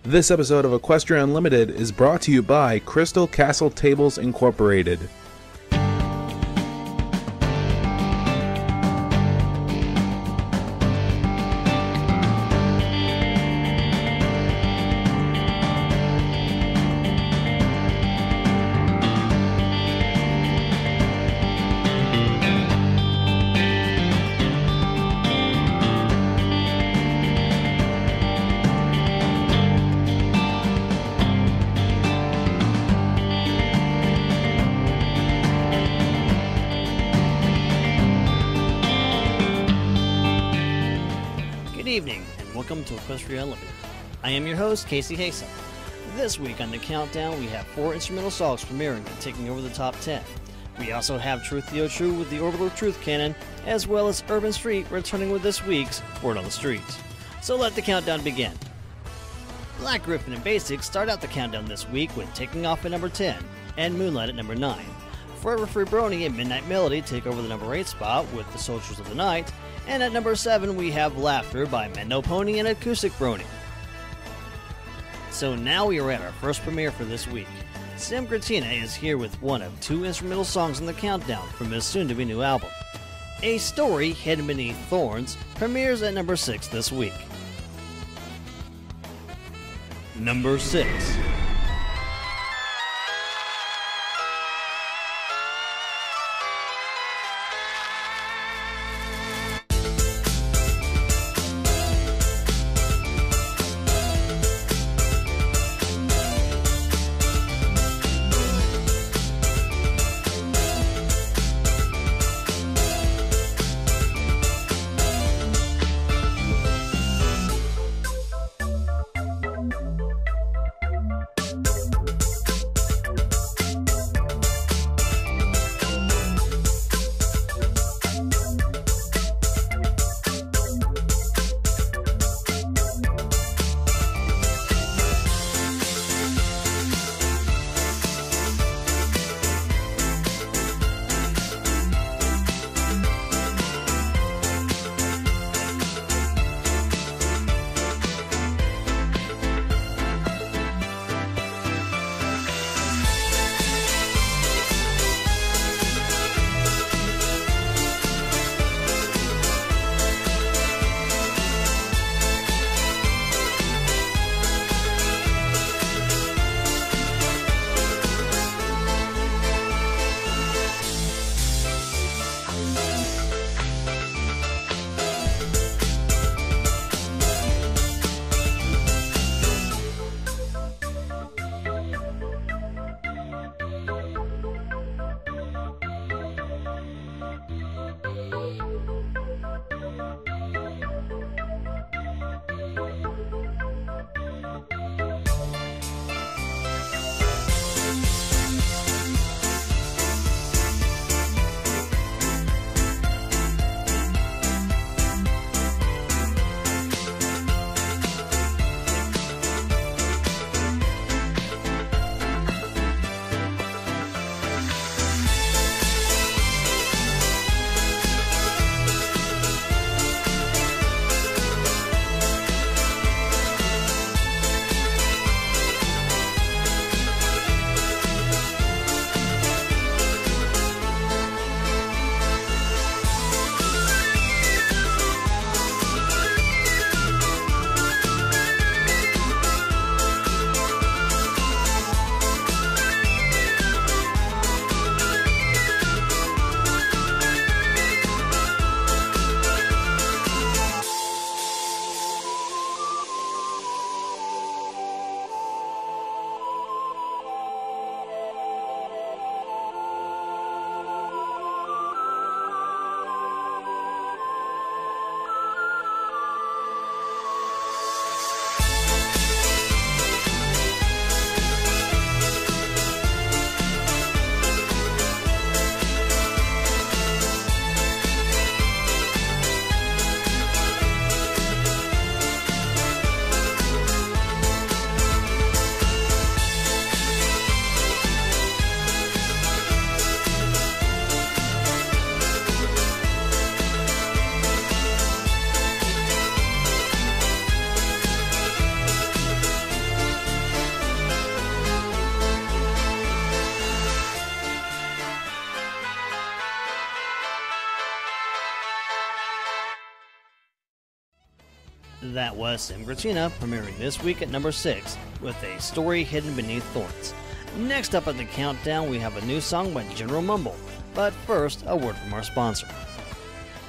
This episode of Equestria Unlimited is brought to you by Crystal Castle Tables Incorporated. Good evening, and welcome to Equestria Unlimited. I am your host, Casey Haysom. This week on the countdown, we have 4 instrumental songs premiering and taking over the top 10. We also have Truth Theo True with the Orbital Truth Canon, as well as Urban Street returning with this week's Word on the Streets. So let the countdown begin. Black Griffin and Basics start out the countdown this week with Taking Off at number 10, and Moonlight at number 9. Everfree Brony and Midnight Melody take over the number 8 spot with The Soldiers of the Night, and at number 7 we have Laughter by Mendo Pony and Acoustic Brony. So now we are at our first premiere for this week. Sam Gratina is here with one of 2 instrumental songs in the countdown from his soon-to-be new album. A Story Hidden Beneath Thorns premieres at number 6 this week. Number 6. That was Sim Gratina, premiering this week at number 6, with a story hidden beneath thorns. Next up on the countdown, we have a new song by General Mumble. But first, a word from our sponsor.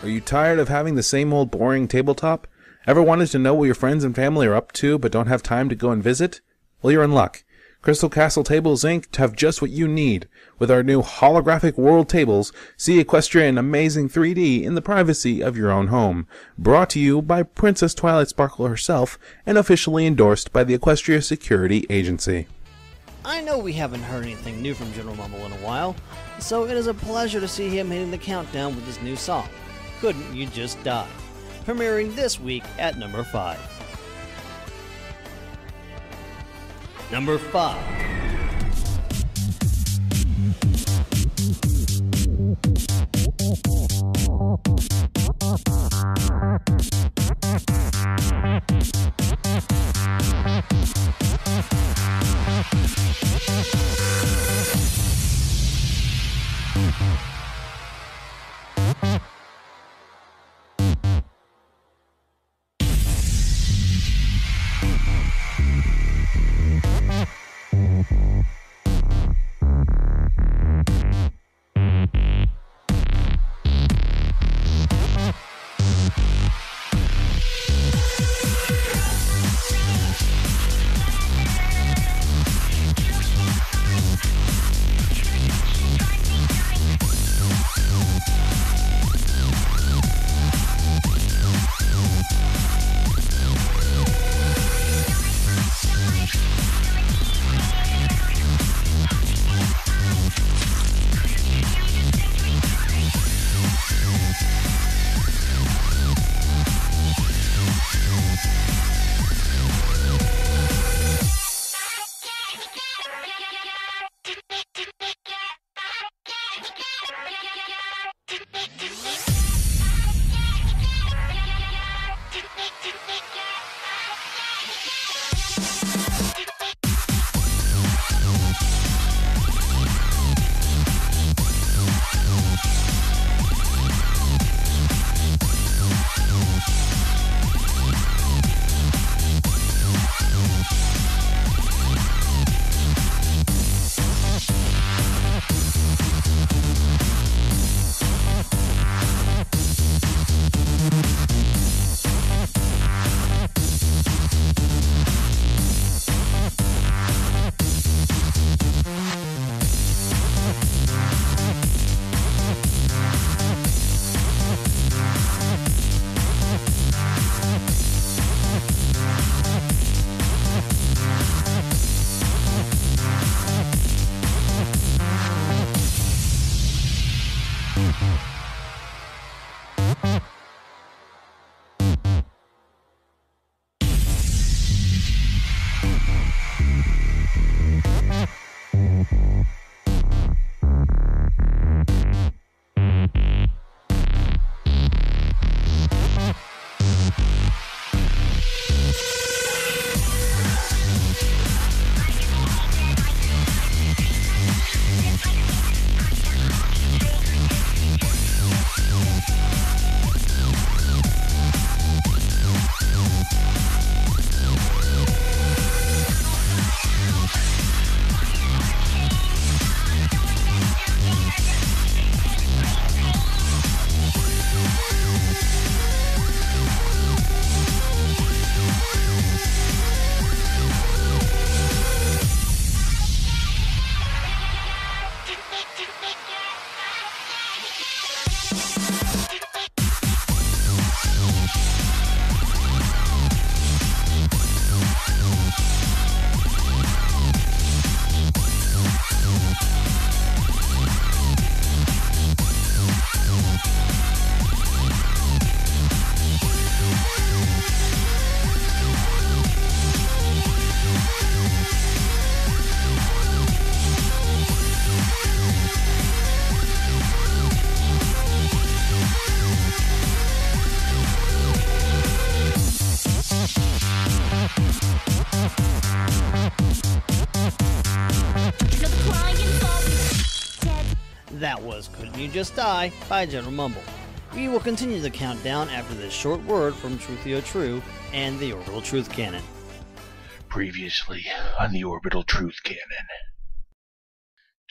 Are you tired of having the same old boring tabletop? Ever wanted to know what your friends and family are up to but don't have time to go and visit? Well, you're in luck. Crystal Castle Tables Inc. have just what you need. With our new holographic world tables, see Equestria in amazing 3D in the privacy of your own home. Brought to you by Princess Twilight Sparkle herself and officially endorsed by the Equestria Security Agency. I know we haven't heard anything new from General Mumble in a while, so it is a pleasure to see him hitting the countdown with his new song, Couldn't You Just Die? Premiering this week at number 5. Number 5. That was Couldn't You Just Die by General Mumble. We will continue the countdown after this short word from Truthio True and the Orbital Truth Cannon. Previously on the Orbital Truth Cannon.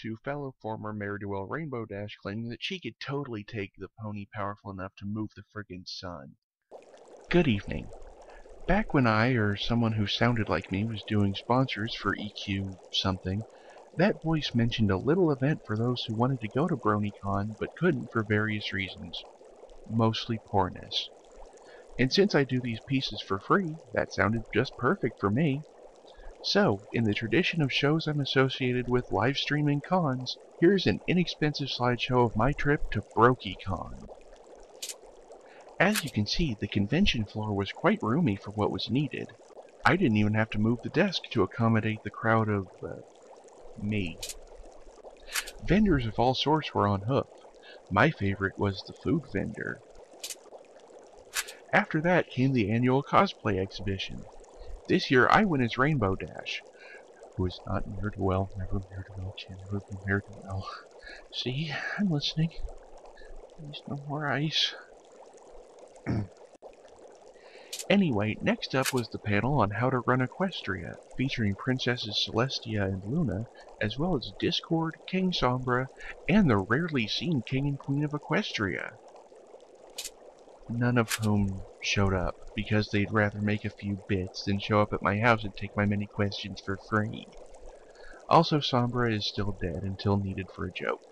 To fellow former Ne'er-do-well Rainbow Dash claiming that she could totally take the pony powerful enough to move the friggin' sun. Good evening. Back when I, or someone who sounded like me, was doing sponsors for EQ something, that voice mentioned a little event for those who wanted to go to BronyCon but couldn't for various reasons. Mostly poorness. And since I do these pieces for free, that sounded just perfect for me. So, in the tradition of shows I'm associated with live streaming cons, here's an inexpensive slideshow of my trip to BronyCon. As you can see, the convention floor was quite roomy for what was needed. I didn't even have to move the desk to accommodate the crowd of, me. Vendors of all sorts were on hoof. My favorite was the food vendor. After that came the annual cosplay exhibition. This year I went as Rainbow Dash, who is not Ne'er-do-well, never Ne'er-do-well, can never be Ne'er-do-well. See, I'm listening. Please, no more ice. Anyway, next up was the panel on how to run Equestria, featuring Princesses Celestia and Luna, as well as Discord, King Sombra, and the rarely seen King and Queen of Equestria. None of whom showed up, because they'd rather make a few bits than show up at my house and take my many questions for free. Also, Sombra is still dead until needed for a joke.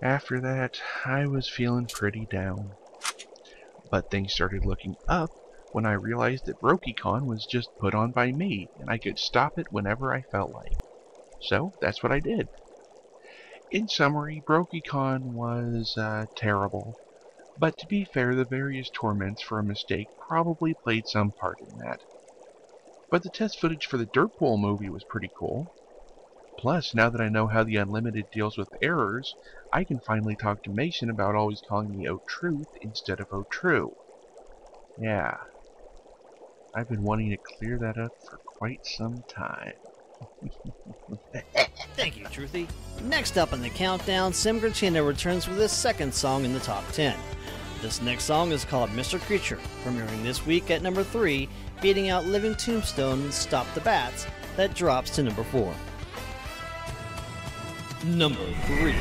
After that, I was feeling pretty down. But things started looking up when I realized that BronyCon was just put on by me, and I could stop it whenever I felt like. So, that's what I did. In summary, BronyCon was, terrible. But to be fair, the various torments for a mistake probably played some part in that. But the test footage for the Dirtpool movie was pretty cool. Plus, now that I know how the Unlimited deals with errors, I can finally talk to Mason about always calling me O-Truth instead of O-True. Yeah. I've been wanting to clear that up for quite some time. Thank you, Truthy. Next up on the countdown, Simgratina returns with his second song in the top 10. This next song is called Mr. Creature, premiering this week at number 3, beating out Living Tombstone's Stop the Bats, that drops to number 4. Number 3.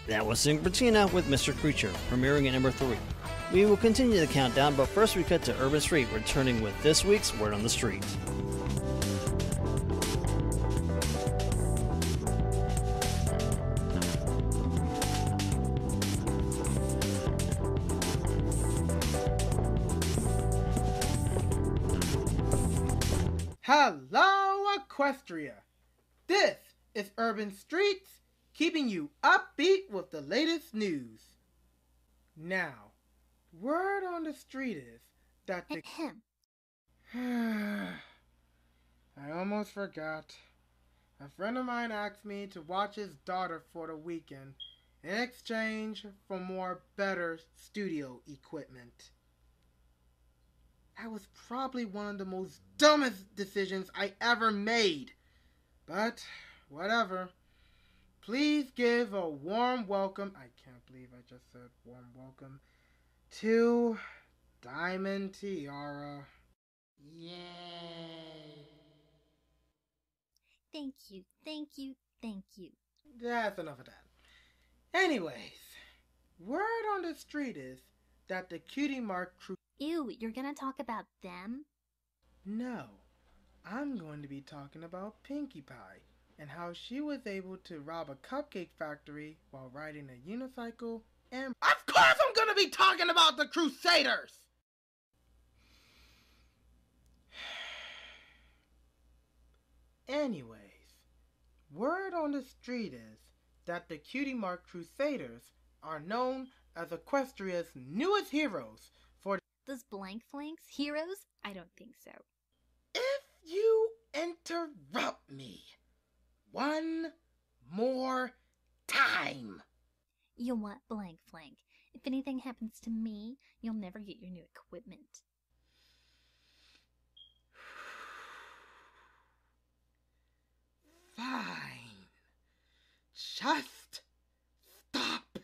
That was Sing Bettina with Mr. Creature, premiering at number 3. We will continue the countdown, but first we cut to Urban Street, returning with this week's Word on the Street. Hello, Equestria! This is Urban Streets, keeping you upbeat with the latest news. Now, word on the street is that the... I almost forgot. A friend of mine asked me to watch his daughter for the weekend in exchange for more better studio equipment. That was probably one of the most dumbest decisions I ever made. But, whatever. Please give a warm welcome, I can't believe I just said warm welcome, to Diamond Tiara. Yay! Thank you, thank you, thank you. That's enough of that. Anyways, word on the street is that the Cutie Mark crew... Ew, you're gonna talk about them? No, I'm going to be talking about Pinkie Pie and how she was able to rob a cupcake factory while riding a unicycle and... Of course I'm going to be talking about the Crusaders! Anyways, word on the street is that the Cutie Mark Crusaders are known as Equestria's newest heroes for... Those blank flanks heroes? I don't think so. If you interrupt me one more time. You'll want blank flank. If anything happens to me, you'll never get your new equipment. Fine. Just stop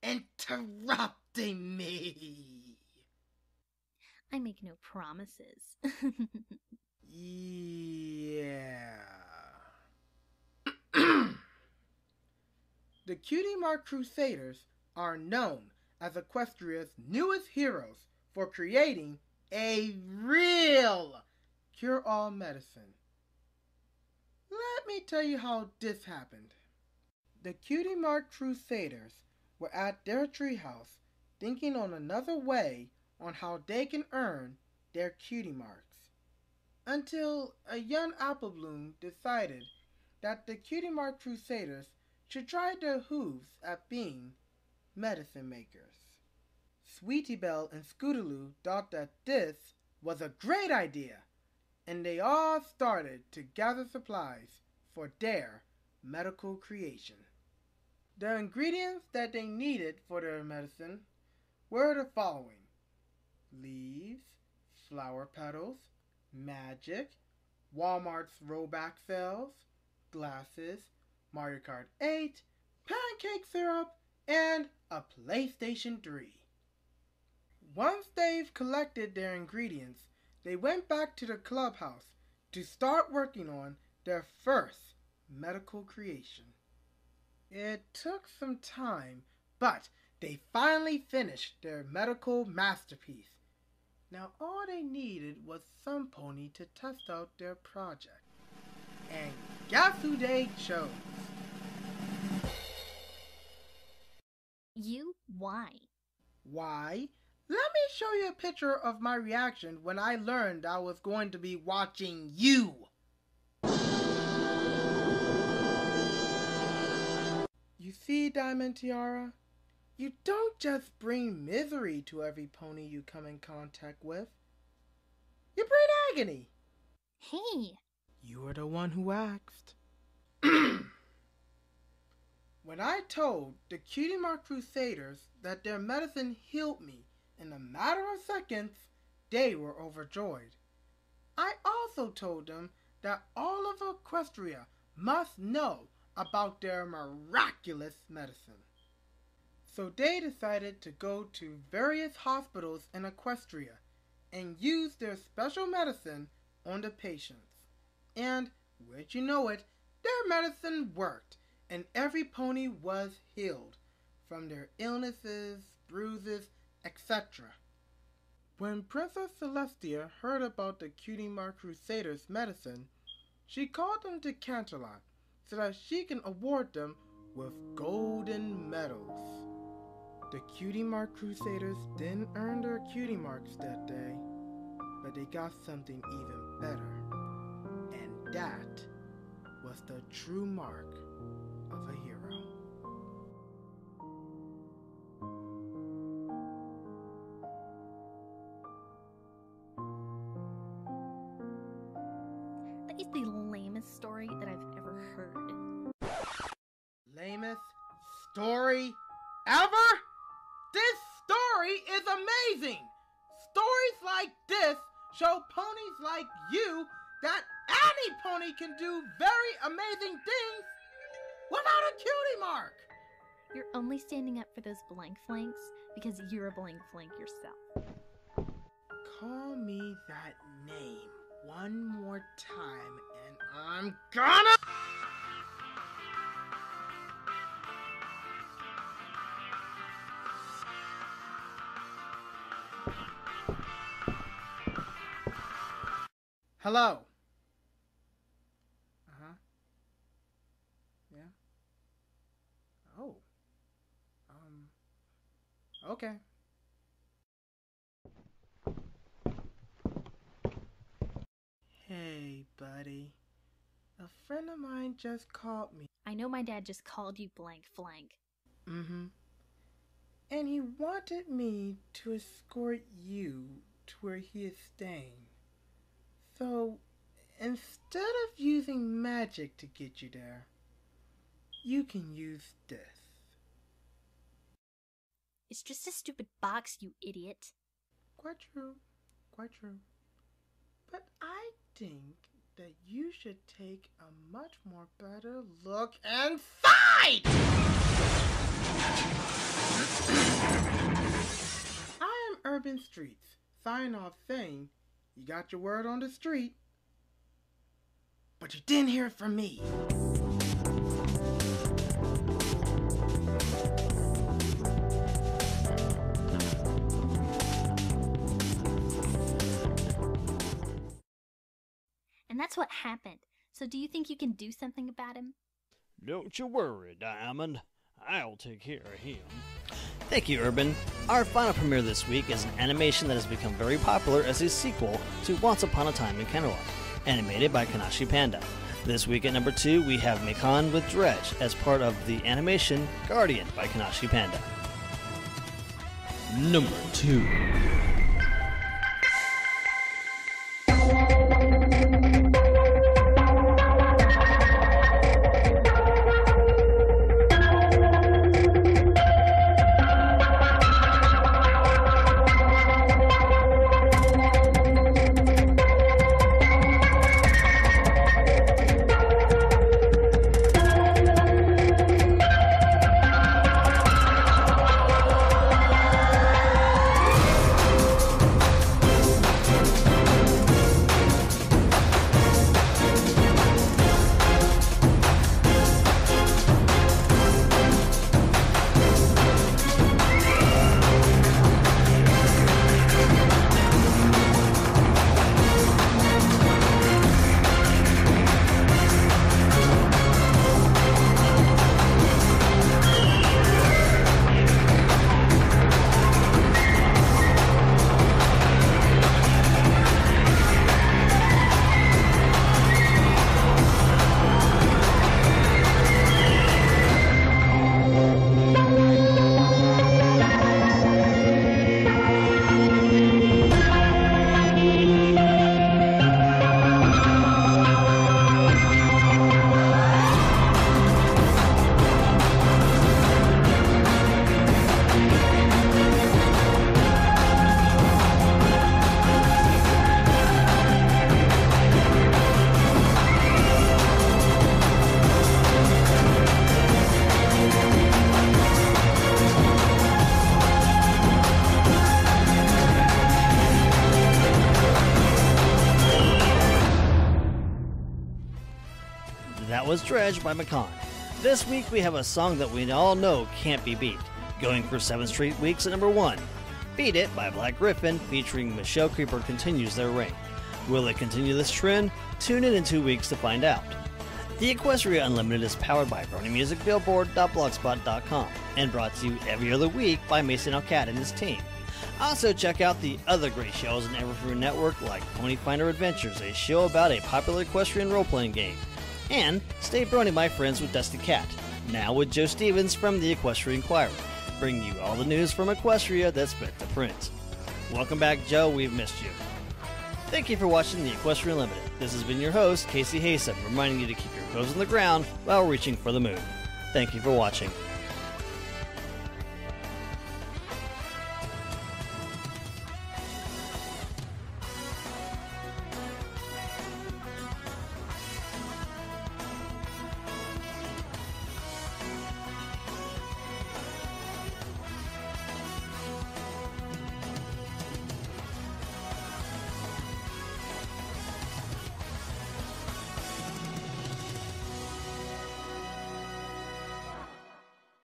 interrupting me. I make no promises. Yeah. The Cutie Mark Crusaders are known as Equestria's newest heroes for creating a real cure-all medicine. Let me tell you how this happened. The Cutie Mark Crusaders were at their treehouse thinking on another way on how they can earn their cutie marks, until a young apple bloom decided that the Cutie Mark Crusaders should try their hooves at being medicine makers. Sweetie Belle and Scootaloo thought that this was a great idea, and they all started to gather supplies for their medical creation. The ingredients that they needed for their medicine were the following: leaves, flower petals, magic, Walmart's rollback cells, glasses, Mario Kart 8, pancake syrup, and a PlayStation 3. Once they've collected their ingredients, they went back to the clubhouse to start working on their first medical creation. It took some time, but they finally finished their medical masterpiece. Now all they needed was some pony to test out their project. And guess who they chose? You? Why? Why? Let me show you a picture of my reaction when I learned I was going to be watching you. You see, Diamond Tiara? You don't just bring misery to every pony you come in contact with. You bring agony. Hey! You were the one who asked. When I told the Cutie Mark Crusaders that their medicine healed me in a matter of seconds, they were overjoyed. I also told them that all of Equestria must know about their miraculous medicine. So they decided to go to various hospitals in Equestria and use their special medicine on the patients. And, would you know it, their medicine worked, and every pony was healed from their illnesses, bruises, etc. When Princess Celestia heard about the Cutie Mark Crusaders' medicine, she called them to Canterlot so that she can award them with golden medals. The Cutie Mark Crusaders didn't earn their cutie marks that day, but they got something even better, and that was the true mark of a hero. That is the lamest story that I've ever heard. Lamest story ever? This story is amazing! Stories like this show ponies like you that any pony can do very amazing things without a cutie mark! You're only standing up for those blank flanks because you're a blank flank yourself. Call me that name one more time and I'm gonna... Hello. Uh-huh. Yeah. Oh. Okay. Hey, buddy. A friend of mine just called me. I know my dad just called you blank flank. Mm-hmm. And he wanted me to escort you to where he is staying. So, instead of using magic to get you there, you can use this. It's just a stupid box, you idiot. Quite true. Quite true. But I think that you should take a much more better look inside! I am Urban Streets, sign off saying, you got your word on the street, but you didn't hear it from me. And that's what happened. So do you think you can do something about him? Don't you worry, Diamond. I'll take care of him. Thank you, Urban. Our final premiere this week is an animation that has become very popular as a sequel to Once Upon a Time in Canterlot, animated by Kanashi Panda. This week at number 2, we have Mikan with Dredge as part of the animation Guardian by Kanashi Panda. Number 2. That was Dredge by Mikan. This week we have a song that we all know can't be beat, going for 7 straight weeks at number 1. Beat It by Black Griffin featuring Michelle Creeper continues their reign. Will it continue this trend? Tune in 2 weeks to find out. The Equestria Unlimited is powered by BronyMusicBillboard.blogspot.com and brought to you every other week by Mason Alcat and his team. Also check out the other great shows on Everfree Network like Pony Finder Adventures, a show about a popular equestrian role-playing game, and Stay Brony My Friends with Dusty Cat, now with Joe Stevens from the Equestria Inquirer, bringing you all the news from Equestria that's fit to print. Welcome back, Joe. We've missed you. Thank you for watching the Equestria Unlimited. This has been your host, Casey Haysom, reminding you to keep your toes on the ground while reaching for the moon. Thank you for watching.